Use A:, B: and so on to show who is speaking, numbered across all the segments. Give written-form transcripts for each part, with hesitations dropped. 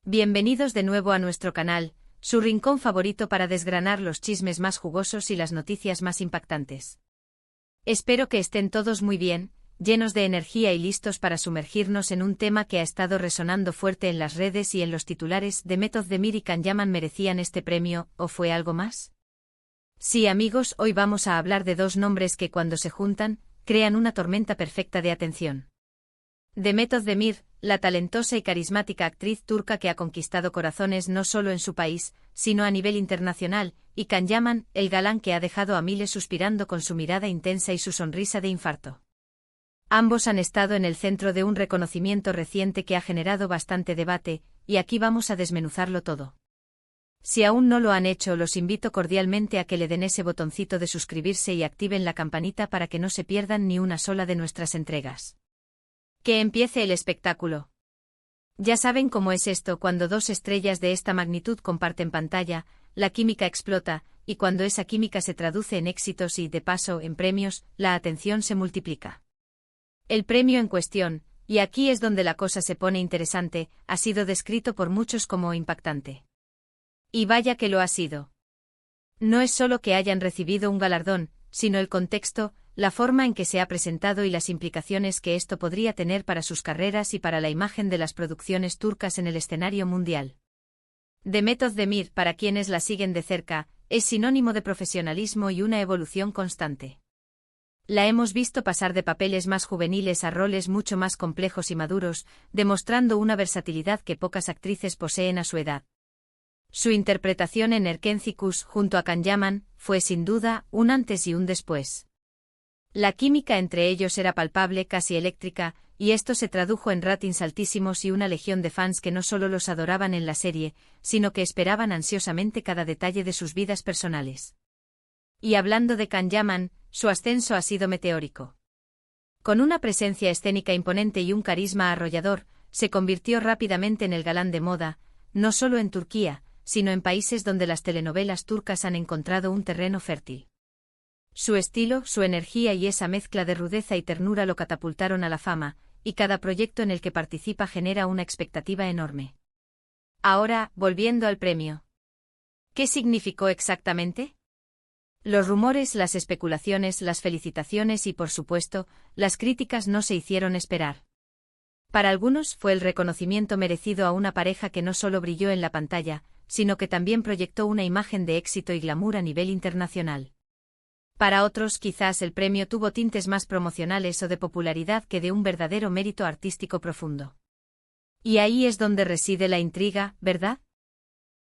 A: Bienvenidos de nuevo a nuestro canal, su rincón favorito para desgranar los chismes más jugosos y las noticias más impactantes. Espero que estén todos muy bien, llenos de energía y listos para sumergirnos en un tema que ha estado resonando fuerte en las redes y en los titulares. ¿Demet Özdemir y Can Yaman merecían este premio, o fue algo más? Sí, amigos, hoy vamos a hablar de dos nombres que cuando se juntan, crean una tormenta perfecta de atención. Demet Özdemir, la talentosa y carismática actriz turca que ha conquistado corazones no solo en su país, sino a nivel internacional, y Can Yaman, el galán que ha dejado a miles suspirando con su mirada intensa y su sonrisa de infarto. Ambos han estado en el centro de un reconocimiento reciente que ha generado bastante debate, y aquí vamos a desmenuzarlo todo. Si aún no lo han hecho, los invito cordialmente a que le den ese botoncito de suscribirse y activen la campanita para que no se pierdan ni una sola de nuestras entregas. Que empiece el espectáculo. Ya saben cómo es esto cuando dos estrellas de esta magnitud comparten pantalla, la química explota, y cuando esa química se traduce en éxitos y, de paso, en premios, la atención se multiplica. El premio en cuestión, y aquí es donde la cosa se pone interesante, ha sido descrito por muchos como impactante. Y vaya que lo ha sido. No es solo que hayan recibido un galardón, sino el contexto, la forma en que se ha presentado y las implicaciones que esto podría tener para sus carreras y para la imagen de las producciones turcas en el escenario mundial. Demet Özdemir, para quienes la siguen de cerca, es sinónimo de profesionalismo y una evolución constante. La hemos visto pasar de papeles más juveniles a roles mucho más complejos y maduros, demostrando una versatilidad que pocas actrices poseen a su edad. Su interpretación en Erkenci junto a Can Yaman fue sin duda un antes y un después. La química entre ellos era palpable, casi eléctrica, y esto se tradujo en ratings altísimos y una legión de fans que no solo los adoraban en la serie, sino que esperaban ansiosamente cada detalle de sus vidas personales. Y hablando de Can Yaman, su ascenso ha sido meteórico. Con una presencia escénica imponente y un carisma arrollador, se convirtió rápidamente en el galán de moda, no solo en Turquía, sino en países donde las telenovelas turcas han encontrado un terreno fértil. Su estilo, su energía y esa mezcla de rudeza y ternura lo catapultaron a la fama, y cada proyecto en el que participa genera una expectativa enorme. Ahora, volviendo al premio. ¿Qué significó exactamente? Los rumores, las especulaciones, las felicitaciones y, por supuesto, las críticas no se hicieron esperar. Para algunos fue el reconocimiento merecido a una pareja que no solo brilló en la pantalla, sino que también proyectó una imagen de éxito y glamour a nivel internacional. Para otros, quizás el premio tuvo tintes más promocionales o de popularidad que de un verdadero mérito artístico profundo. Y ahí es donde reside la intriga, ¿verdad?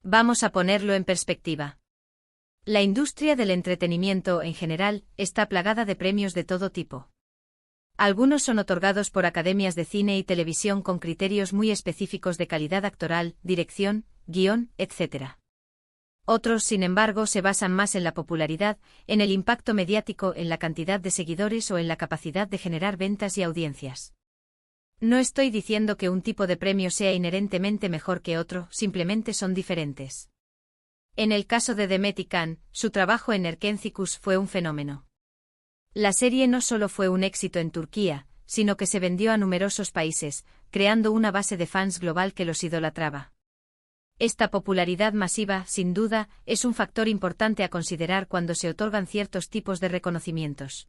A: Vamos a ponerlo en perspectiva. La industria del entretenimiento, en general, está plagada de premios de todo tipo. Algunos son otorgados por academias de cine y televisión con criterios muy específicos de calidad actoral, dirección, guión, etc. Otros, sin embargo, se basan más en la popularidad, en el impacto mediático, en la cantidad de seguidores o en la capacidad de generar ventas y audiencias. No estoy diciendo que un tipo de premio sea inherentemente mejor que otro, simplemente son diferentes. En el caso de Demet y Can, su trabajo en Erkenci fue un fenómeno. La serie no solo fue un éxito en Turquía, sino que se vendió a numerosos países, creando una base de fans global que los idolatraba. Esta popularidad masiva, sin duda, es un factor importante a considerar cuando se otorgan ciertos tipos de reconocimientos.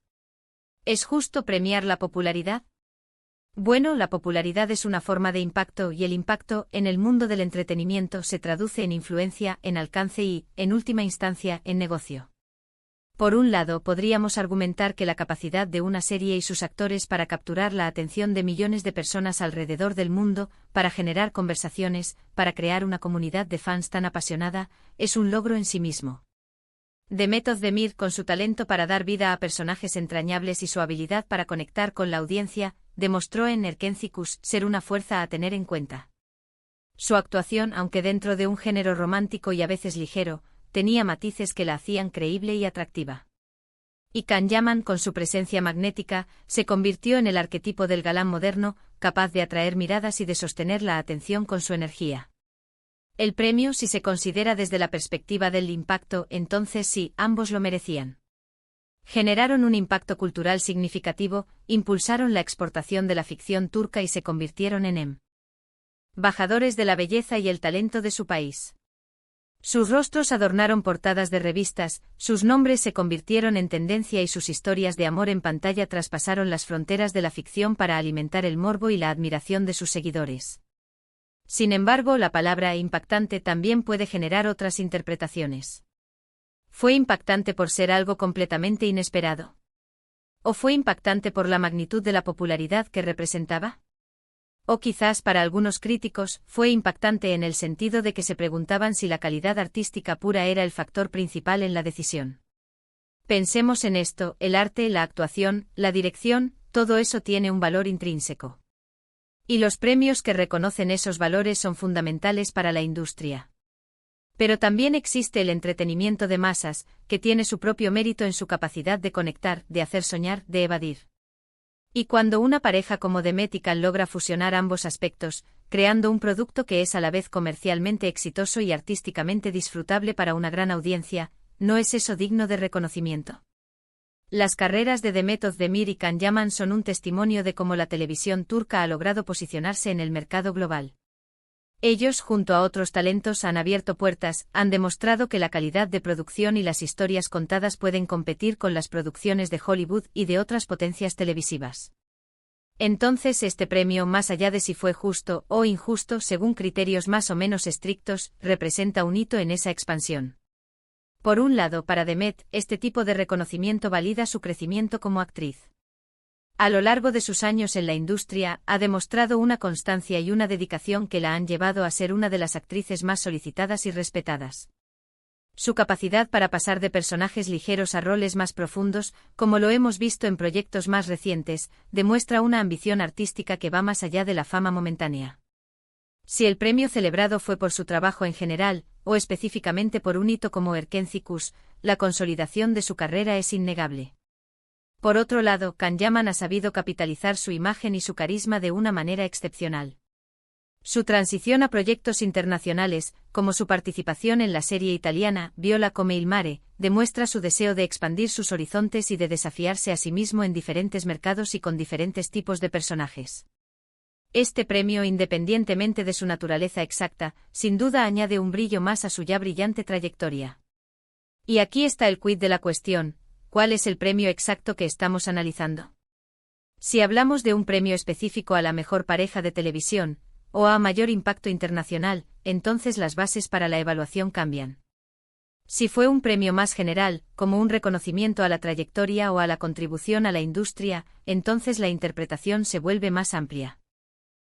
A: ¿Es justo premiar la popularidad? Bueno, la popularidad es una forma de impacto y el impacto, en el mundo del entretenimiento, se traduce en influencia, en alcance y, en última instancia, en negocio. Por un lado, podríamos argumentar que la capacidad de una serie y sus actores para capturar la atención de millones de personas alrededor del mundo, para generar conversaciones, para crear una comunidad de fans tan apasionada, es un logro en sí mismo. Demet Özdemir, con su talento para dar vida a personajes entrañables y su habilidad para conectar con la audiencia, demostró en Erkenci ser una fuerza a tener en cuenta. Su actuación, aunque dentro de un género romántico y a veces ligero, tenía matices que la hacían creíble y atractiva. Y Can Yaman, con su presencia magnética, se convirtió en el arquetipo del galán moderno, capaz de atraer miradas y de sostener la atención con su energía. El premio, si se considera desde la perspectiva del impacto, entonces sí, ambos lo merecían. Generaron un impacto cultural significativo, impulsaron la exportación de la ficción turca y se convirtieron en embajadores de la belleza y el talento de su país. Sus rostros adornaron portadas de revistas, sus nombres se convirtieron en tendencia y sus historias de amor en pantalla traspasaron las fronteras de la ficción para alimentar el morbo y la admiración de sus seguidores. Sin embargo, la palabra impactante también puede generar otras interpretaciones. ¿Fue impactante por ser algo completamente inesperado? ¿O fue impactante por la magnitud de la popularidad que representaba? O quizás para algunos críticos, fue impactante en el sentido de que se preguntaban si la calidad artística pura era el factor principal en la decisión. Pensemos en esto: el arte, la actuación, la dirección, todo eso tiene un valor intrínseco. Y los premios que reconocen esos valores son fundamentales para la industria. Pero también existe el entretenimiento de masas, que tiene su propio mérito en su capacidad de conectar, de hacer soñar, de evadir. Y cuando una pareja como Demet y Can logra fusionar ambos aspectos, creando un producto que es a la vez comercialmente exitoso y artísticamente disfrutable para una gran audiencia, ¿no es eso digno de reconocimiento? Las carreras de Demet Özdemir y Can Yaman son un testimonio de cómo la televisión turca ha logrado posicionarse en el mercado global. Ellos, junto a otros talentos, han abierto puertas, han demostrado que la calidad de producción y las historias contadas pueden competir con las producciones de Hollywood y de otras potencias televisivas. Entonces, este premio, más allá de si fue justo o injusto según criterios más o menos estrictos, representa un hito en esa expansión. Por un lado, para Demet, este tipo de reconocimiento valida su crecimiento como actriz. A lo largo de sus años en la industria, ha demostrado una constancia y una dedicación que la han llevado a ser una de las actrices más solicitadas y respetadas. Su capacidad para pasar de personajes ligeros a roles más profundos, como lo hemos visto en proyectos más recientes, demuestra una ambición artística que va más allá de la fama momentánea. Si el premio celebrado fue por su trabajo en general, o específicamente por un hito como Erkenci-Kuş, la consolidación de su carrera es innegable. Por otro lado, Can Yaman ha sabido capitalizar su imagen y su carisma de una manera excepcional. Su transición a proyectos internacionales, como su participación en la serie italiana Viola come il mare, demuestra su deseo de expandir sus horizontes y de desafiarse a sí mismo en diferentes mercados y con diferentes tipos de personajes. Este premio, independientemente de su naturaleza exacta, sin duda añade un brillo más a su ya brillante trayectoria. Y aquí está el quid de la cuestión: ¿cuál es el premio exacto que estamos analizando? Si hablamos de un premio específico a la mejor pareja de televisión, o a mayor impacto internacional, entonces las bases para la evaluación cambian. Si fue un premio más general, como un reconocimiento a la trayectoria o a la contribución a la industria, entonces la interpretación se vuelve más amplia.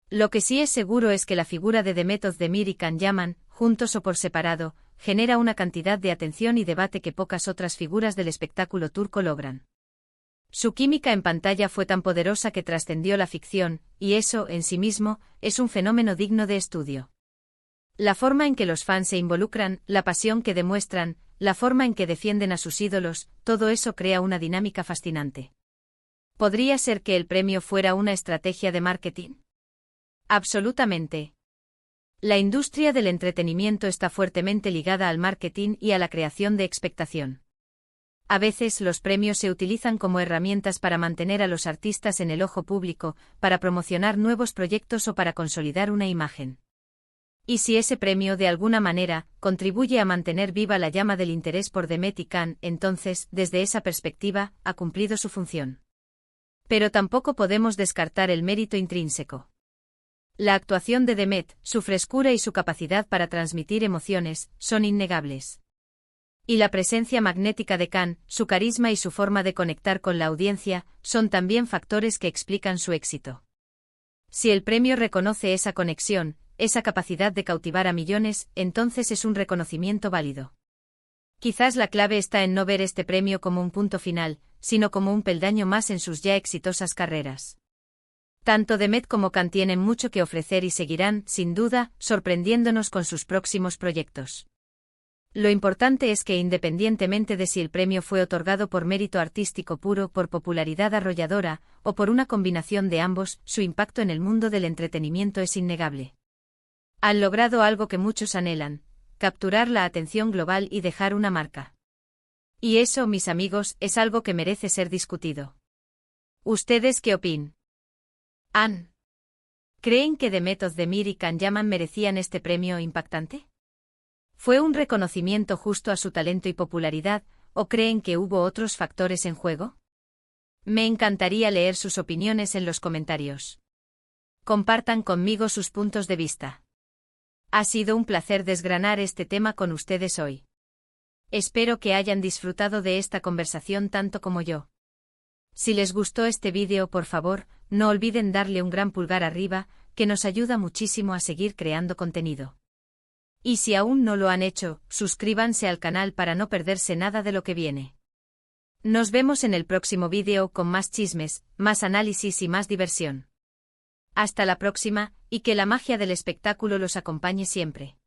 A: Lo que sí es seguro es que la figura de Demet Özdemir y Can Yaman, juntos o por separado, genera una cantidad de atención y debate que pocas otras figuras del espectáculo turco logran. Su química en pantalla fue tan poderosa que trascendió la ficción, y eso, en sí mismo, es un fenómeno digno de estudio. La forma en que los fans se involucran, la pasión que demuestran, la forma en que defienden a sus ídolos, todo eso crea una dinámica fascinante. ¿Podría ser que el premio fuera una estrategia de marketing? Absolutamente. La industria del entretenimiento está fuertemente ligada al marketing y a la creación de expectación. A veces los premios se utilizan como herramientas para mantener a los artistas en el ojo público, para promocionar nuevos proyectos o para consolidar una imagen. Y si ese premio de alguna manera contribuye a mantener viva la llama del interés por Demet y Can, entonces, desde esa perspectiva, ha cumplido su función. Pero tampoco podemos descartar el mérito intrínseco. La actuación de Demet, su frescura y su capacidad para transmitir emociones, son innegables. Y la presencia magnética de Can, su carisma y su forma de conectar con la audiencia, son también factores que explican su éxito. Si el premio reconoce esa conexión, esa capacidad de cautivar a millones, entonces es un reconocimiento válido. Quizás la clave está en no ver este premio como un punto final, sino como un peldaño más en sus ya exitosas carreras. Tanto Demet como Can tienen mucho que ofrecer y seguirán, sin duda, sorprendiéndonos con sus próximos proyectos. Lo importante es que independientemente de si el premio fue otorgado por mérito artístico puro, por popularidad arrolladora, o por una combinación de ambos, su impacto en el mundo del entretenimiento es innegable. Han logrado algo que muchos anhelan: capturar la atención global y dejar una marca. Y eso, mis amigos, es algo que merece ser discutido. ¿Ustedes qué opinan? ¿Creen que Demet Özdemir y Can Yaman merecían este premio impactante? ¿Fue un reconocimiento justo a su talento y popularidad, o creen que hubo otros factores en juego? Me encantaría leer sus opiniones en los comentarios. Compartan conmigo sus puntos de vista. Ha sido un placer desgranar este tema con ustedes hoy. Espero que hayan disfrutado de esta conversación tanto como yo. Si les gustó este vídeo, por favor, no olviden darle un gran pulgar arriba, que nos ayuda muchísimo a seguir creando contenido. Y si aún no lo han hecho, suscríbanse al canal para no perderse nada de lo que viene. Nos vemos en el próximo vídeo con más chismes, más análisis y más diversión. Hasta la próxima, y que la magia del espectáculo los acompañe siempre.